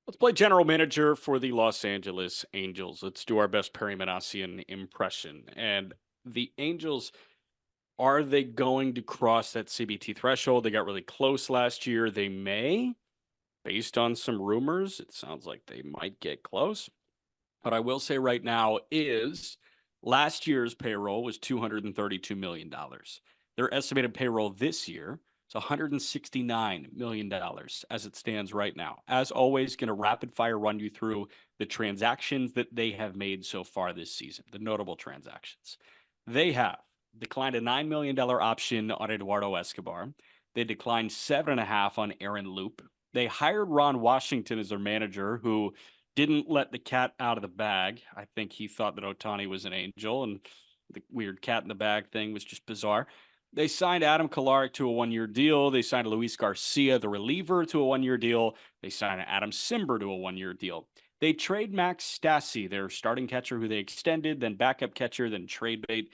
Let's play general manager for the Los Angeles Angels. Let's do our best Perry Manassian impression. And the Angels, are they going to cross that CBT threshold? They got really close last year. They may, based on some rumors. It sounds like they might get close. What I will say right now is last year's payroll was $232 million. Their estimated payroll this year is $169 million as it stands right now. As always, going to rapid fire run you through the transactions that they have made so far this season, the notable transactions. They have declined a $9 million option on Eduardo Escobar. They declined 7.5 on Aaron Loop. They hired Ron Washington as their manager, who didn't let the cat out of the bag. I think he thought that Otani was an angel, and the weird cat in the bag thing was just bizarre. They signed Adam Kolarek to a 1-year deal. They signed Luis Garcia, the reliever, to a 1-year deal. They signed Adam Simber to a 1-year deal. They trade Max Stassi, their starting catcher, who they extended, then backup catcher, then trade bait.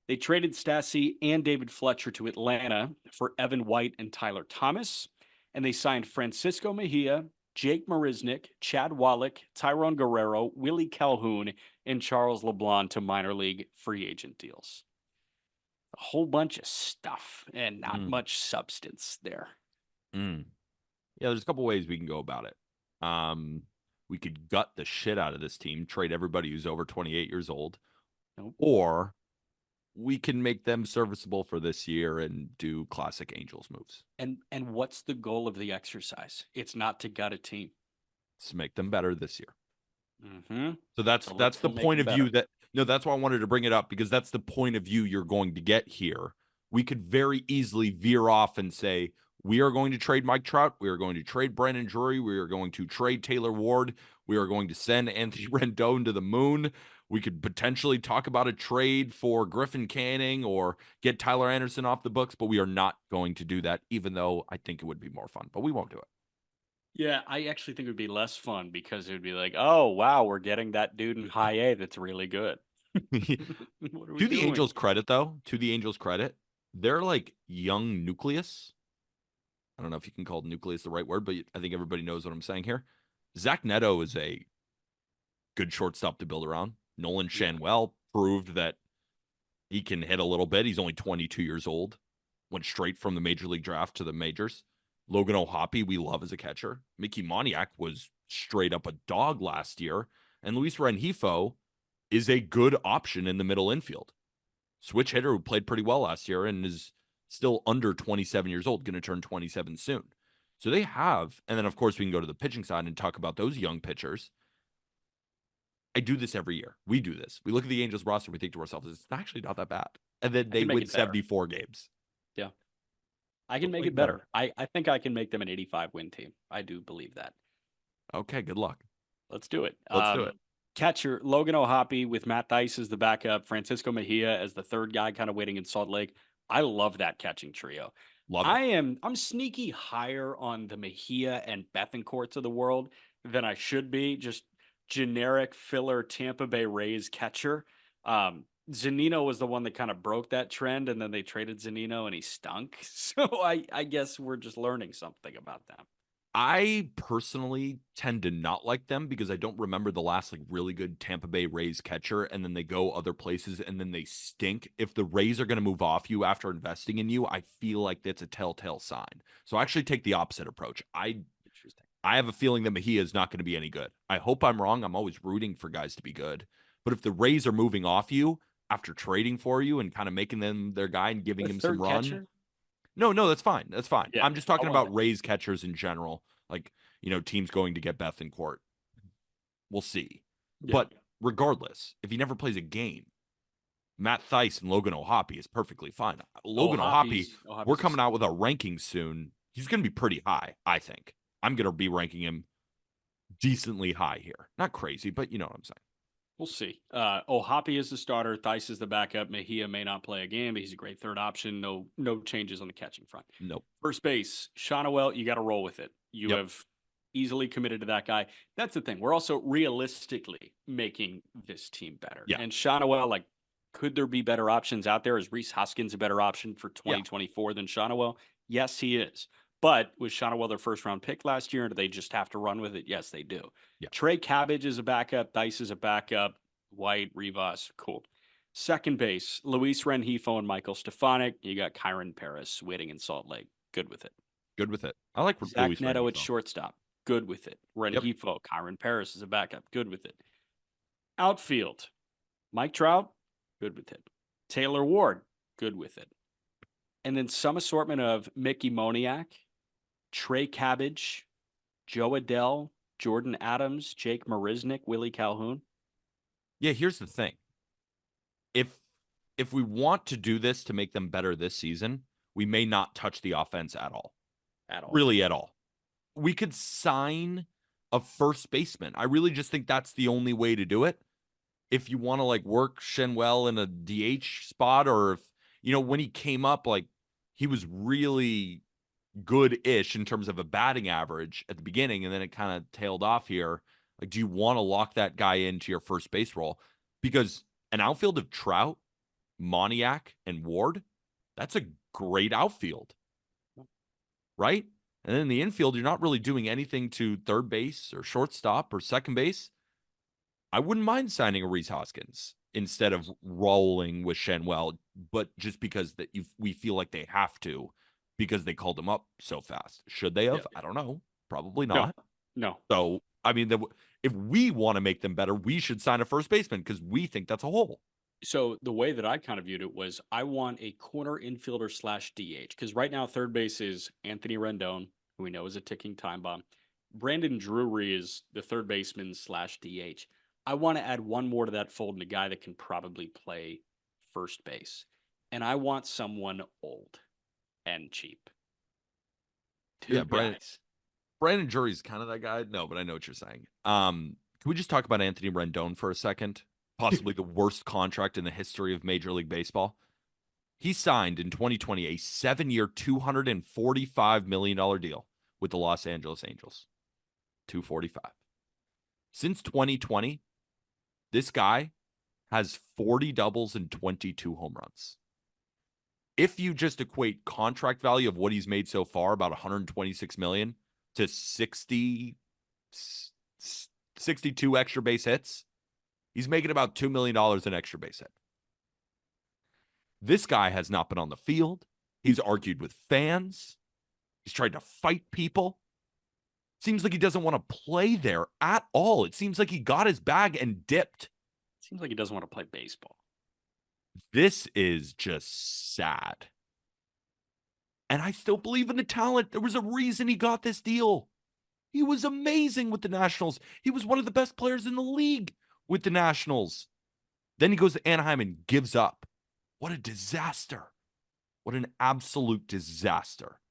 They traded Stassi and David Fletcher to Atlanta for Evan White and Tyler Thomas. And they signed Francisco Mejia, Jake Marisnik, Chad Wallach, Tyrone Guerrero, Willie Calhoun, and Charles LeBlanc to minor league free agent deals. A whole bunch of stuff and not Mm, much substance there. mm. Yeah, there's a couple ways we can go about it. We could gut the shit out of this team, trade everybody who's over 28 years old, Nope. or we can make them serviceable for this year and do classic Angels moves And what's the goal of the exercise? It's not to gut a team. to make them better this year. Mm-hmm. So that's So let's that's go the make point them of view better. that no, that's why I wanted to bring it up because that's the point of view you're going to get here. We could very easily veer off and say we are going to trade Mike Trout, we are going to trade Brandon Drury, we are going to trade Taylor Ward, we are going to send Anthony Rendon to the moon. We could potentially talk about a trade for Griffin Canning or get Tyler Anderson off the books, but we are not going to do that, even though I think it would be more fun. But we won't do Yeah, I actually think it would be less fun because it would be like, oh, wow, we're getting that dude in high A that's really good. it. What are we To the doing? Angels' credit, though, to the Angels' credit, they're like young nucleus. I don't know if you can call nucleus the right word, but I think everybody knows what I'm saying here. Zach Neto is a good shortstop to build around. Nolan Yeah. Shanwell proved that he can hit a little bit. He's only 22 years old. Went straight from the major league draft to the majors. Logan O'Hoppe, we love as a catcher. Mickey Moniak was straight up a dog last year. And Luis Rengifo is a good option in the middle infield. Switch hitter who played pretty well last year and is still under 27 years old, going to turn 27 soon. So they have, and then of course we can go to the pitching side and talk about those young pitchers. I do this every year. We do this. We look at the Angels roster, we think to ourselves, it's actually not that bad. And then I they can make win it better. 74 games. Yeah. I So can make make it it better. better. I think I can make them an 85 win team. I do believe that. Okay, good luck. Let's do it. Let's do it. Catcher Logan O'Hoppe with Matt Thaiss as the backup, Francisco Mejia as the third guy, kind of waiting in Salt Lake. I love that catching trio. Love it. I'm sneaky higher on the Mejia and Bethencourts of the world than I should be. Just generic filler Tampa Bay Rays catcher. Zanino was the one that kind of broke that trend, and then they traded Zanino and he stunk. So I guess we're just learning something about them. I personally tend to not like them because I don't remember the last like really good Tampa Bay Rays catcher and then they go other places and then they stink. If the Rays are going to move off you after investing in you, I feel like that's a telltale sign. So I actually take the opposite approach. Interesting. I have a feeling that Mejia is not going to be any good. I hope I'm wrong. I'm always rooting for guys to be good. But if the Rays are moving off you after trading for you and kind of making them their guy and giving The him some third run, catcher? no, that's fine. That's fine. Yeah, I'm just I talking want that. about Rays catchers in general. Like, teams going to get Bethencourt. We'll see. Yeah. But regardless, if he never plays a game, Matt Thaiss and Logan O'Hoppe is perfectly fine. Oh, Logan O'Hoppe, we're Hoppe's a coming out stud. with our rankings soon. He's going to be pretty high, I think. I'm going to be ranking him decently high here. Not crazy, but you know what I'm saying. We'll see. Hoppe is the starter. Thaiss is the backup. Mejia may not play a game, but he's a great third option. No changes on the catching front. Nope. First base, Shonowell, you got to roll with it. You Yep. have easily committed to that guy. That's the thing. We're also realistically making this team better. Yeah. And Shonowell, like, could there be better options out there? Is Reese Hoskins a better option for Yeah. 2024 than Shonowell? Yes, he is. But was Shonwell their first round pick last year? And do they just have to run with it? Yes, they do. Yeah. Trey Cabbage is a backup. Dice is a backup. White, Rivas, cool. Second base, Luis Rengifo and Michael Stefanik. You got Kyron Paris waiting in Salt Lake. Good with it. Good with it. I like Zach Luis Neto at Rengifo. shortstop. Good with it. Yep. Rengifo, Kyron Paris is a backup. Good with it. Outfield, Mike Trout. Good with it. Taylor Ward. Good with it. And then some assortment of Mickey Moniak, Trey Cabbage, Joe Adell, Jordan Adams, Jake Marisnik, Willie Calhoun. Yeah, here's the thing. If we want to do this to make them better this season, we may not touch the offense at all. At all. Really at all. We could sign a first baseman. I really just think that's the only way to do it. If you want to like work Shenwell in a DH spot, or if, when he came up, like he was really good-ish in terms of a batting average at the beginning, and then it kind of tailed off here. Like, do you want to lock that guy into your first base role? Because an outfield of Trout, Moniak, and Ward, that's a great outfield, right? And then in the infield, you're not really doing anything to third base or shortstop or second base. I wouldn't mind signing a Rhys Hoskins instead of rolling with Shenwell, but just because we feel like they have to, because they called him up so fast. Should they have? Yeah. I don't know. Probably not. No. So, I mean, if we want to make them better, we should sign a first baseman because we think that's a hole. So the way that I kind of viewed it was I want a corner infielder / DH, because right now third base is Anthony Rendon, who we know is a ticking time bomb. Brandon Drury is the third baseman / DH. I want to add one more to that fold, and a guy that can probably play first base. And I want someone old and cheap. Two guys. Brandon Drury's kind of that guy. No, but I know what you're saying. Can we just talk about Anthony Rendon for a second? Possibly the worst contract in the history of Major League Baseball. He signed in 2020 a 7-year, $245 million deal with the Los Angeles Angels. 245. Since 2020, this guy has 40 doubles and 22 home runs. If you just equate contract value of what he's made so far, about 126 million, to 62 extra base hits, he's making about $2 million an extra base hit. This guy has not been on the field. He's argued with fans. He's tried to fight people. Seems like he doesn't want to play there at all. It seems like he got his bag and dipped. Seems like he doesn't want to play baseball. This is just sad. And I still believe in the talent. There was a reason he got this deal. He was amazing with the Nationals. He was one of the best players in the league with the Nationals. Then he goes to Anaheim and gives up. What a disaster. What an absolute disaster.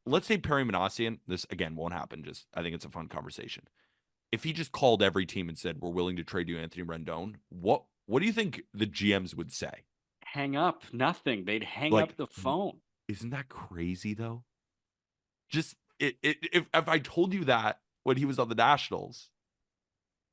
Let's say Perry Minasian, this again won't happen. I think it's a fun conversation. If he just called every team and said, we're willing to trade you Anthony Rendon, what do you think the GMs would say? Hang up. Nothing. They'd hang up the phone. Isn't that crazy though? Just if I told you that when he was on the Nationals,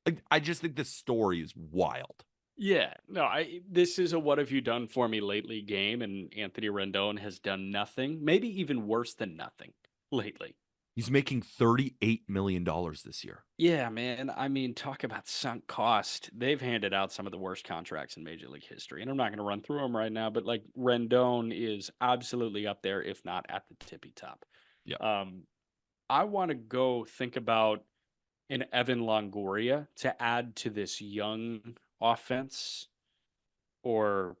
like, I just think this story is wild. Yeah, no, this is a what have you done for me lately game, and Anthony Rendon has done nothing, maybe even worse than nothing lately. He's making $38 million this year. Yeah, man. I mean, talk about sunk cost. They've handed out some of the worst contracts in Major League history, and I'm not going to run through them right now, but like Rendon is absolutely up there, if not at the tippy top. Yeah. I want to go think about an Evan Longoria to add to this young offense, or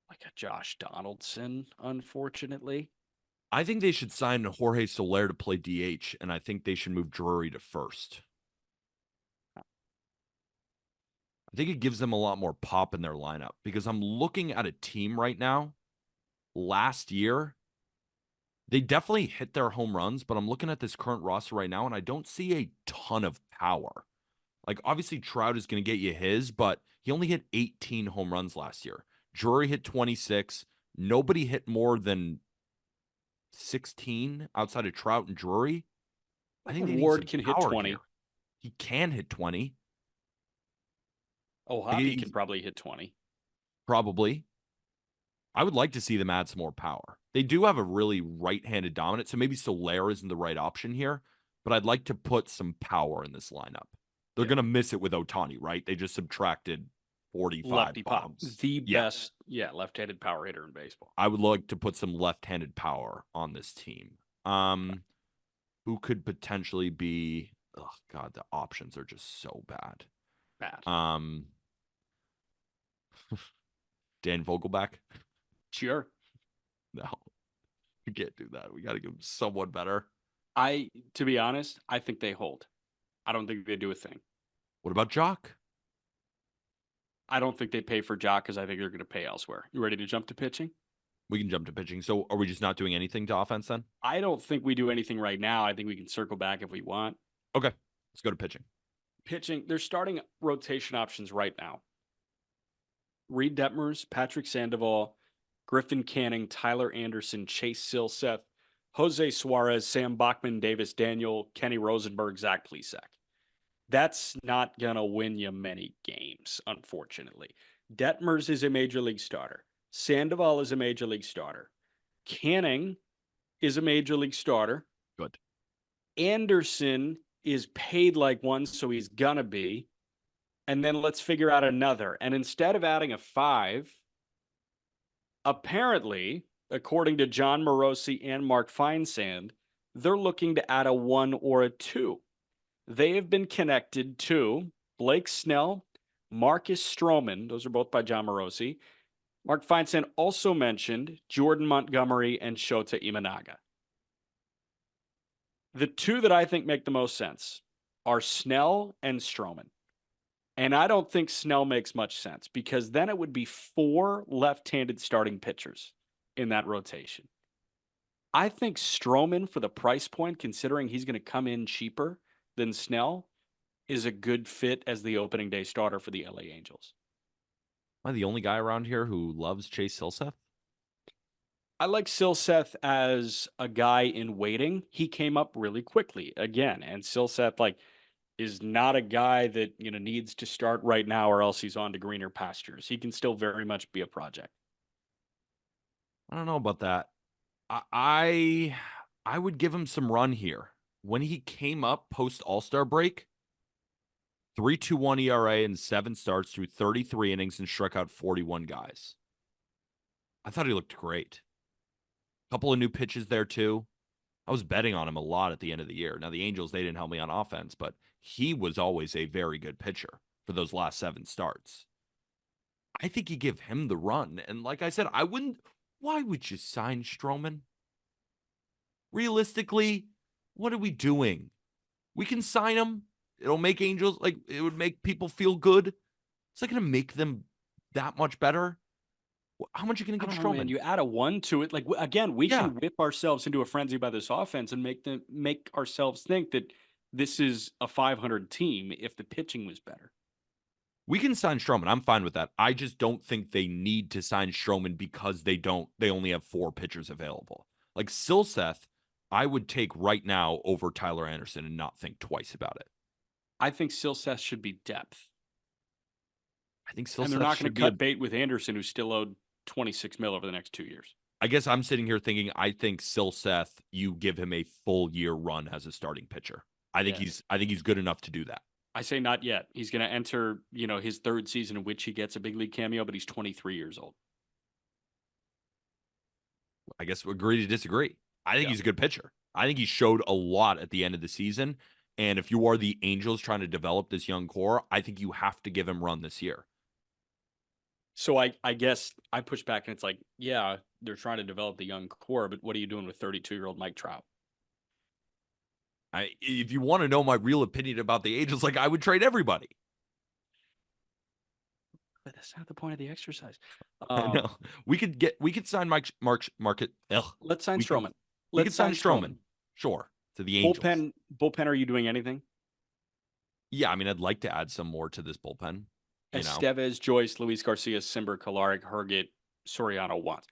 like a Josh Donaldson, unfortunately. I think they should sign Jorge Soler to play DH, and I think they should move Drury to first. I think it gives them a lot more pop in their lineup, because I'm looking at a team right now. Last year, they definitely hit their home runs, but I'm looking at this current roster right now, and I don't see a ton of power. Like, obviously, Trout is going to get you his, but he only hit 18 home runs last year. Drury hit 26. Nobody hit more than 16 outside of Trout and Drury. I think Ward can hit 20. Here. He can hit 20. Oh, Hoppy can probably hit 20. Probably. I would like to see them add some more power. They do have a really right-handed dominant, so maybe Soler isn't the right option here, but I'd like to put some power in this lineup. They're Yeah. going to miss it with Ohtani, right? They just subtracted 45 Lefty pop, bombs. the Yeah. best, left-handed power hitter in baseball. I would like to put some left-handed power on this team. Who could potentially be? Oh God, the options are just so bad. Bad. Dan Vogelback. Sure. No, we can't do that. We got to give him someone better. To be honest, I think they hold. I don't think they do a thing. What about Jock? I don't think they pay for Jock because I think they're going to pay elsewhere. You ready to jump to pitching? We can jump to pitching. So are we just not doing anything to offense then? I don't think we do anything right now. I think we can circle back if we want. Okay, let's go to pitching. Pitching, they're starting rotation options right now. Reed Detmers, Patrick Sandoval, Griffin Canning, Tyler Anderson, Chase Silseth, Jose Suarez, Sam Bachman, Davis Daniel, Kenny Rosenberg, Zach Plesac. That's not going to win you many games, unfortunately. Detmers is a major league starter. Sandoval is a major league starter. Canning is a major league starter. Good. Anderson is paid like one, so he's going to be. And then let's figure out another. And instead of adding a 5, apparently, according to John Morosi and Mark Feinsand, they're looking to add a 1 or a 2. They have been connected to Blake Snell, Marcus Stroman. Those are both by John Morosi. Mark Feinsand also mentioned Jordan Montgomery and Shota Imanaga. The 2 that I think make the most sense are Snell and Stroman. And I don't think Snell makes much sense because then it would be 4 left-handed starting pitchers in that rotation. I think Stroman, for the price point, considering he's going to come in cheaper than Snell, is a good fit as the opening day starter for the LA Angels. Am I the only guy around here who loves Chase Silseth? I like Silseth as a guy in waiting. He came up really quickly again, and Silseth is not a guy that needs to start right now or else he's on to greener pastures. He can still very much be a project. I don't know about that. I would give him some run here. When he came up post All-Star break, 3.21 ERA and 7 starts through 33 innings and struck out 41 guys. I thought he looked great. Couple of new pitches there too. I was betting on him a lot at the end of the year. Now the Angels, they didn't help me on offense, but he was always a very good pitcher for those last 7 starts. I think you give him the run. And like I said, why would you sign Stroman? Realistically, what are we doing? We can sign him. It'll make Angels, it would make people feel good. It's not going to make them that much better. How much are you going to get Stroman? Man, you add a 1 to it. Again, we Yeah. can whip ourselves into a frenzy by this offense and make ourselves think that this is a 500 team if the pitching was better. We can sign Stroman. I'm fine with that. I just don't think they need to sign Stroman because they only have 4 pitchers available. Like Silseth, I would take right now over Tyler Anderson and not think twice about it. I think Silseth should be depth. I think Silseth And they're not going should to cut bait with Anderson, who's still owed $26 million over the next 2 years. I guess I'm sitting here thinking I think Silseth, you give him a full year run as a starting pitcher. I think he's good enough to do that. I say not yet. He's going to enter, his 3rd season in which he gets a big league cameo, but he's 23 years old. I guess we agree to disagree. I think he's a good pitcher. I think he showed a lot at the end of the season. And if you are the Angels trying to develop this young core, I think you have to give him run this year. So I guess I push back and it's they're trying to develop the young core, but what are you doing with 32-year-old Mike Trout? If you want to know my real opinion about the Angels, I would trade everybody. But that's not the point of the exercise. I know. We could sign Market. Let's sign Stroman. We could sign Stroman. Sure. To the Angels. Bullpen, are you doing anything? Yeah, I mean, I'd like to add some more to this bullpen. Estevez, Joyce, Luis Garcia, Simber, Kolarek, Herget, Soriano, Watt.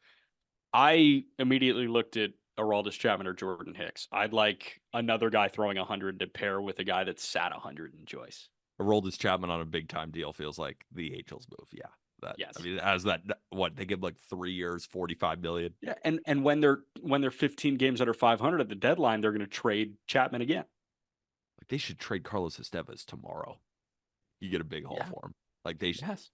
I immediately looked at Aroldis Chapman or Jordan Hicks. I'd like another guy throwing 100 to pair with a guy that's sat 100 in Joyce. Aroldis Chapman on a big time deal feels like the Angels move. Yeah, That Yes. I mean, as that what they give like 3 years, 45 million. Yeah, and when they're 15 games under 500 at the deadline, they're going to trade Chapman again. Like they should trade Carlos Estevez tomorrow. You get a big haul Yeah. for him. Like they, Yes.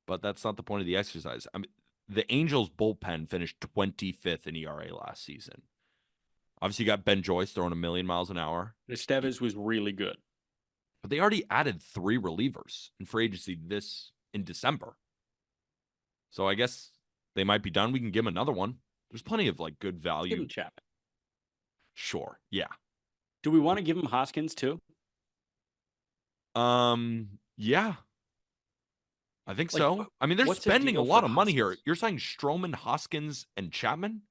but that's not the point of the exercise. I mean, the Angels bullpen finished 25th in ERA last season. Obviously, you got Ben Joyce throwing 1,000,000 miles an hour, Estevez was really good. but they already added 3 relievers in free agency in December. So I guess they might be done. We can give them another one. There's plenty of like good Give value. him Chapman. Sure. Yeah. Do we want to give him Hoskins too? Yeah. I think Like, so. I mean, they're what's the spending a deal lot for of money here. Hoskins? You're saying Stroman, Hoskins, and Chapman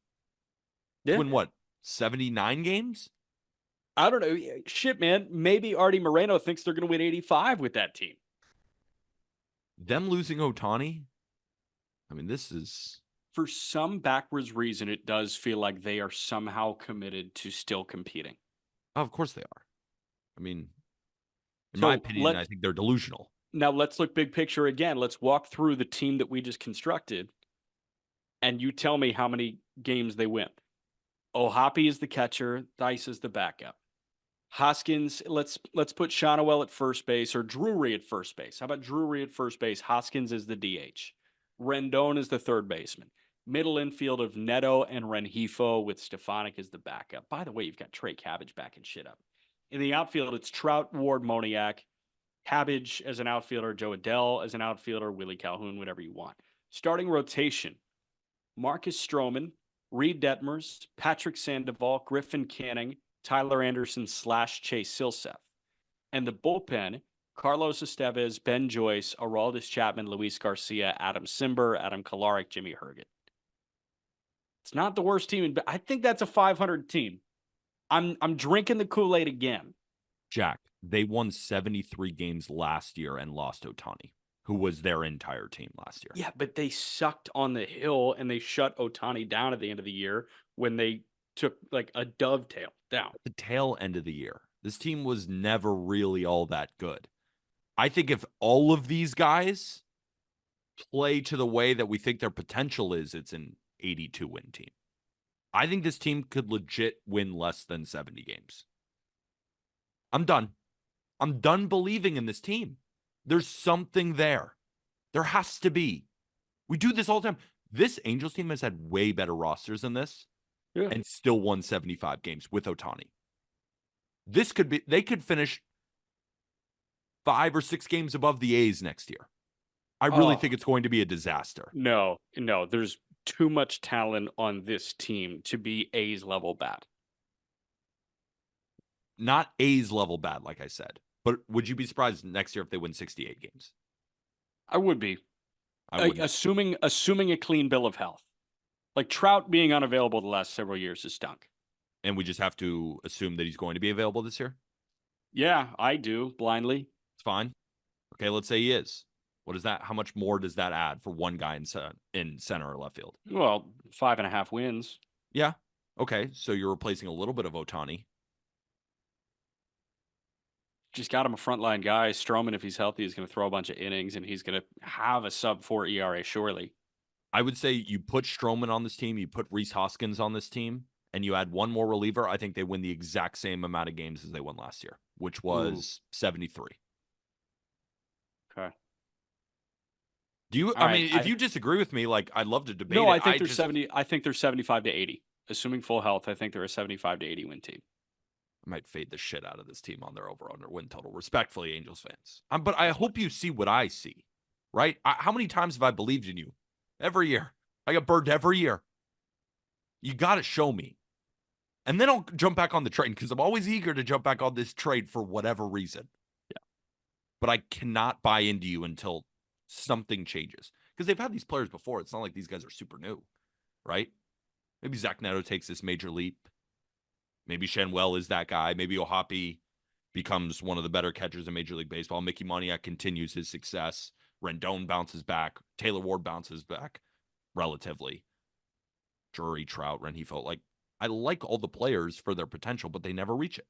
Yeah. to win what? 79 games? I don't know. Shit, man. Maybe Artie Moreno thinks they're going to win 85 with that team. Them losing Otani? I mean, this is For some backwards reason, it does feel like they are somehow committed to still competing. oh, of course they are. I mean, in So my opinion, I think they're delusional. Now let's look big picture again. Let's walk through the team that we just constructed, and you tell me how many games they win. Ohapi is the catcher. Dice is the backup. Hoskins, let's put Shonowell at first base or Drury at first base. How about Drury at first base? Hoskins is the DH. Rendon is the third baseman. Middle infield of Neto and Rengifo with Stefanik as the backup. By the way, you've got Trey Cabbage backing shit up. In the outfield, it's Trout, Ward, Moniak, Cabbage as an outfielder, Joe Adele as an outfielder, Willie Calhoun, whatever you want. Starting rotation, Marcus Stroman, Reed Detmers, Patrick Sandoval, Griffin Canning, Tyler Anderson / Chase Silseth. And the bullpen, Carlos Estevez, Ben Joyce, Aroldis Chapman, Luis Garcia, Adam Simber, Adam Kolarek, Jimmy Herget. It's not the worst team, but I think that's a 500 team. I'm drinking the Kool-Aid again. Jack, they won 73 games last year and lost Otani, who was their entire team last year. Yeah, but they sucked on the hill and they shut Otani down at the end of the year when they took like a dovetail down. At the tail end of the year, this team was never really all that good. I think if all of these guys play to the way that we think their potential is, it's an 82 win team. I think this team could legit win less than 70 games. I'm done. I'm done believing in this team. There's something there. There has to be. We do this all the time. This Angels team has had way better rosters than this and still won 75 games with Otani. This could be, they could finish 5 or 6 games above the A's next year. I really think it's going to be a disaster. No, there's too much talent on this team to be A's level bad. Not A's level bad, like I said. But would you be surprised next year if they win 68 games? I would be. I wouldn't. Assuming a clean bill of health. Like Trout being unavailable the last several years has stunk. And we just have to assume that he's going to be available this year? Yeah, I do, blindly. It's fine. Okay, let's say he is. What is that? How much more does that add for one guy in center or left field? Well, 5.5 wins. Yeah. Okay, so you're replacing a little bit of Otani. Just got him a frontline guy. Stroman, if he's healthy, is going to throw a bunch of innings, and he's going to have a sub-4 ERA, surely. I would say you put Stroman on this team, you put Rhys Hoskins on this team, and you add one more reliever. I think they win the exact same amount of games as they won last year, which was 73. Okay. Do you? I mean, if you disagree with me, like I'd love to debate. No, it. I think they're 70. I think they're 75 to 80. Assuming full health, I think they're a 75 to 80 win team. I might fade the shit out of this team on their over/under win total. Respectfully, Angels fans. But I hope you see what I see, right? How many times have I believed in you? Every year. I got burned every year. You got to show me. And then I'll jump back on the train because I'm always eager to jump back on this trade for whatever reason. Yeah. But I cannot buy into you until something changes. Because they've had these players before. It's not like these guys are super new, right? Maybe Zach Neto takes this major leap. Maybe Shenwell is that guy. Maybe Ohapi becomes one of the better catchers in Major League Baseball. Mickey Moniak continues his success. Rendon bounces back. Taylor Ward bounces back relatively. Drury, Trout, Rengifo. Like, I like all the players for their potential, but they never reach it.